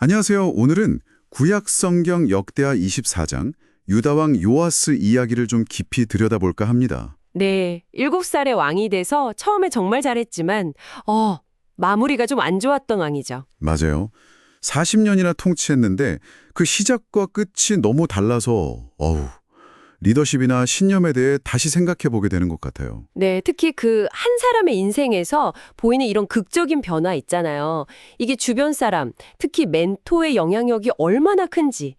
안녕하세요. 오늘은 구약 성경 역대하 24장 유다왕 요아스 이야기를 좀 깊이 들여다볼까 합니다. 네, 7살의 왕이 돼서 처음에 정말 잘했지만, 마무리가 좀 안 좋았던 왕이죠. 맞아요. 40년이나 통치했는데 그 시작과 끝이 너무 달라서 리더십이나 신념에 대해 다시 생각해 보게 되는 것 같아요. 네, 특히 그 한 사람의 인생에서 보이는 이런 극적인 변화 있잖아요. 이게 주변 사람, 특히 멘토의 영향력이 얼마나 큰지,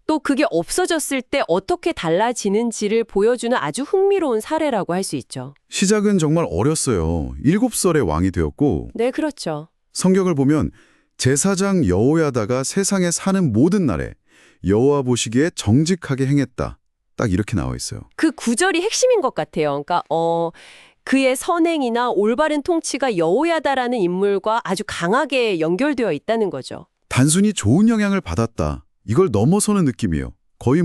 또 그게 없어졌을 때 어떻게 달라지는지를 보여주는 아주 흥미로운 사례라고 할 수 있죠. 시작은 정말 어렸어요. 7살의 왕이 되었고 네, 그렇죠. 성경을 보면 제사장 여호야다가 세상에 사는 모든 날에 여호와 보시기에 정직하게 행했다. 딱 이렇게 나와 있어요. 그 구절이 핵심인 것 같아요. 그러니까 그의 선행이나 올바른 통치가 여호야다라는 인물과 아주 강하게 연결되어 있다는 거죠. 단순히 좋은 영향을 받았다. 이걸 넘어서는 느낌이에요. 거의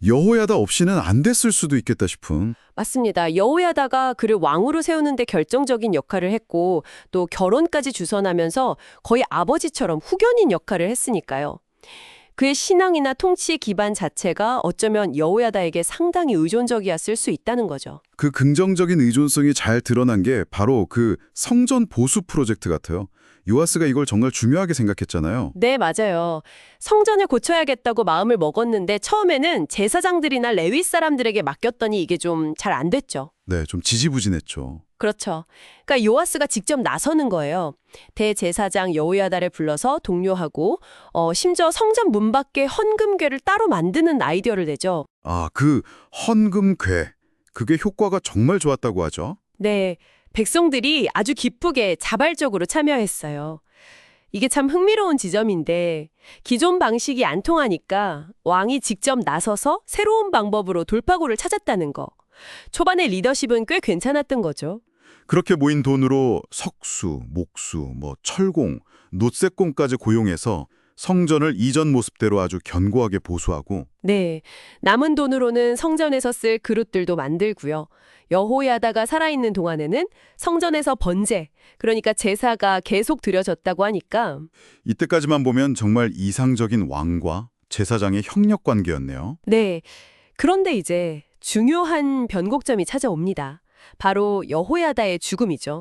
여호야다 없이는 안 됐을 수도 있겠다 싶은. 맞습니다. 여호야다가 그를 왕으로 세우는 데 결정적인 역할을 했고 또 결혼까지 주선하면서 거의 아버지처럼 후견인 역할을 했으니까요. 그의 신앙이나 통치 기반 자체가 어쩌면 여호야다에게 상당히 의존적이었을 수 있다는 거죠. 그 긍정적인 의존성이 잘 드러난 게 바로 그 성전 보수 프로젝트 같아요. 요아스가 이걸 정말 중요하게 생각했잖아요. 네, 맞아요. 성전을 고쳐야겠다고 마음을 먹었는데 처음에는 제사장들이나 레위 사람들에게 맡겼더니 이게 좀 잘 안 됐죠. 네, 좀 지지부진했죠. 그렇죠. 그러니까 요아스가 직접 나서는 거예요. 대제사장 여호야다를 불러서 독려하고 심지어 성전 문 밖에 헌금궤를 따로 만드는 아이디어를 내죠. 그 헌금궤. 그게 효과가 정말 좋았다고 하죠. 네, 백성들이 아주 기쁘게 자발적으로 참여했어요. 이게 참 흥미로운 지점인데 기존 방식이 안 통하니까 왕이 직접 나서서 새로운 방법으로 돌파구를 찾았다는 거. 초반의 리더십은 꽤 괜찮았던 거죠. 그렇게 모인 돈으로 석수, 목수, 철공, 노쇠공까지 고용해서 성전을 이전 모습대로 아주 견고하게 보수하고 네, 남은 돈으로는 성전에서 쓸 그릇들도 만들고요. 여호야다가 살아있는 동안에는 성전에서 번제, 그러니까 제사가 계속 드려졌다고 하니까 이때까지만 보면 정말 이상적인 왕과 제사장의 형력 관계였네요. 네, 그런데 이제 중요한 변곡점이 찾아옵니다. 바로 여호야다의 죽음이죠.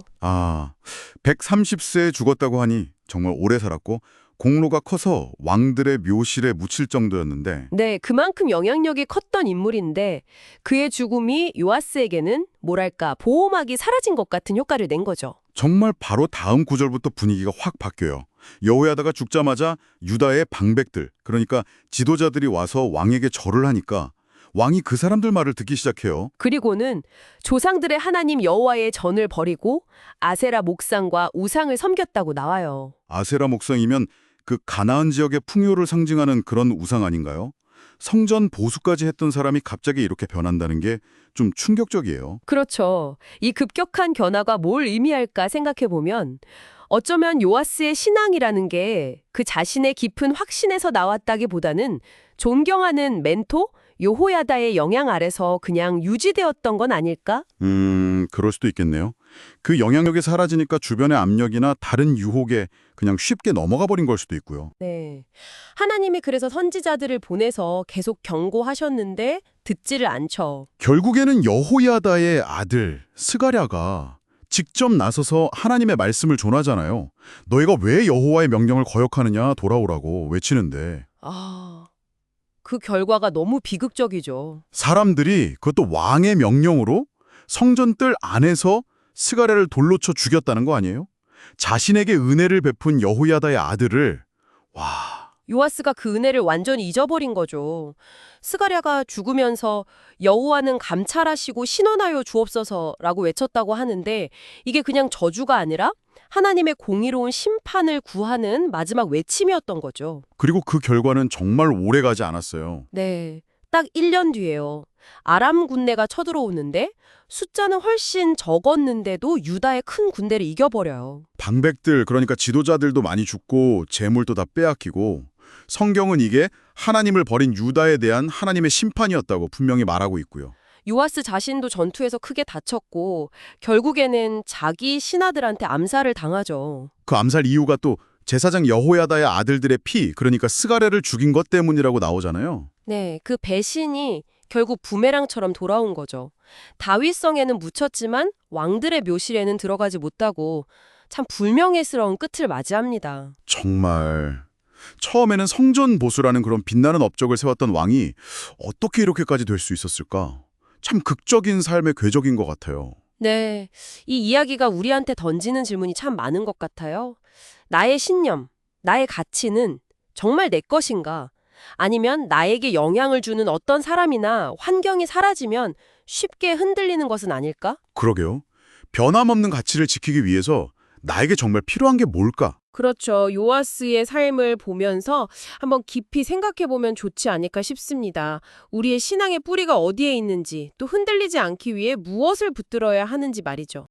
130세에 죽었다고 하니 정말 오래 살았고 공로가 커서 왕들의 묘실에 묻힐 정도였는데 네, 그만큼 영향력이 컸던 인물인데 그의 죽음이 요아스에게는 뭐랄까 보호막이 사라진 것 같은 효과를 낸 거죠. 정말 바로 다음 구절부터 분위기가 확 바뀌어요. 여호야다가 죽자마자 유다의 방백들, 그러니까 지도자들이 와서 왕에게 절을 하니까 왕이 그 사람들 말을 듣기 시작해요. 그리고는 조상들의 하나님 여호와의 전을 버리고 아세라 목상과 우상을 섬겼다고 나와요. 아세라 목상이면 그 가나안 지역의 풍요를 상징하는 그런 우상 아닌가요? 성전 보수까지 했던 사람이 갑자기 이렇게 변한다는 게 좀 충격적이에요. 그렇죠. 이 급격한 변화가 뭘 의미할까 생각해보면 어쩌면 요아스의 신앙이라는 게 그 자신의 깊은 확신에서 나왔다기보다는 존경하는 멘토 여호야다의 영향 아래서 그냥 유지되었던 건 아닐까? 그럴 수도 있겠네요. 그 영향력이 사라지니까 주변의 압력이나 다른 유혹에 그냥 쉽게 넘어가 버린 걸 수도 있고요. 네. 하나님이 그래서 선지자들을 보내서 계속 경고하셨는데 듣지를 않죠. 결국에는 여호야다의 아들 스가랴가 직접 나서서 하나님의 말씀을 전하잖아요. 너희가 왜 여호와의 명령을 거역하느냐 돌아오라고 외치는데 그 결과가 너무 비극적이죠. 사람들이 그것도 왕의 명령으로 성전뜰 안에서 스가랴를 돌로 쳐 죽였다는 거 아니에요? 자신에게 은혜를 베푼 여호야다의 아들을 요아스가 그 은혜를 완전히 잊어버린 거죠. 스가랴가 죽으면서 여호와는 감찰하시고 신원하여 주옵소서라고 외쳤다고 하는데 이게 그냥 저주가 아니라 하나님의 공의로운 심판을 구하는 마지막 외침이었던 거죠. 그리고 그 결과는 정말 오래가지 않았어요. 네, 딱 1년 뒤에요. 아람 군대가 쳐들어오는데 숫자는 훨씬 적었는데도 유다의 큰 군대를 이겨버려요. 방백들, 그러니까 지도자들도 많이 죽고 재물도 다 빼앗기고 성경은 이게 하나님을 버린 유다에 대한 하나님의 심판이었다고 분명히 말하고 있고요. 요아스 자신도 전투에서 크게 다쳤고 결국에는 자기 신하들한테 암살을 당하죠. 그 암살 이유가 또 제사장 여호야다의 아들들의 피, 그러니까 스가랴를 죽인 것 때문이라고 나오잖아요. 네, 그 배신이 결국 부메랑처럼 돌아온 거죠. 다윗성에는 묻혔지만 왕들의 묘실에는 들어가지 못하고 참 불명예스러운 끝을 맞이합니다. 정말 처음에는 성전 보수라는 그런 빛나는 업적을 세웠던 왕이 어떻게 이렇게까지 될 수 있었을까? 참 극적인 삶의 궤적인 것 같아요. 네, 이 이야기가 우리한테 던지는 질문이 참 많은 것 같아요. 나의 신념, 나의 가치는 정말 내 것인가? 아니면 나에게 영향을 주는 어떤 사람이나 환경이 사라지면 쉽게 흔들리는 것은 아닐까? 그러게요. 변함없는 가치를 지키기 위해서 나에게 정말 필요한 게 뭘까? 그렇죠. 요아스의 삶을 보면서 한번 깊이 생각해 보면 좋지 않을까 싶습니다. 우리의 신앙의 뿌리가 어디에 있는지, 또 흔들리지 않기 위해 무엇을 붙들어야 하는지 말이죠.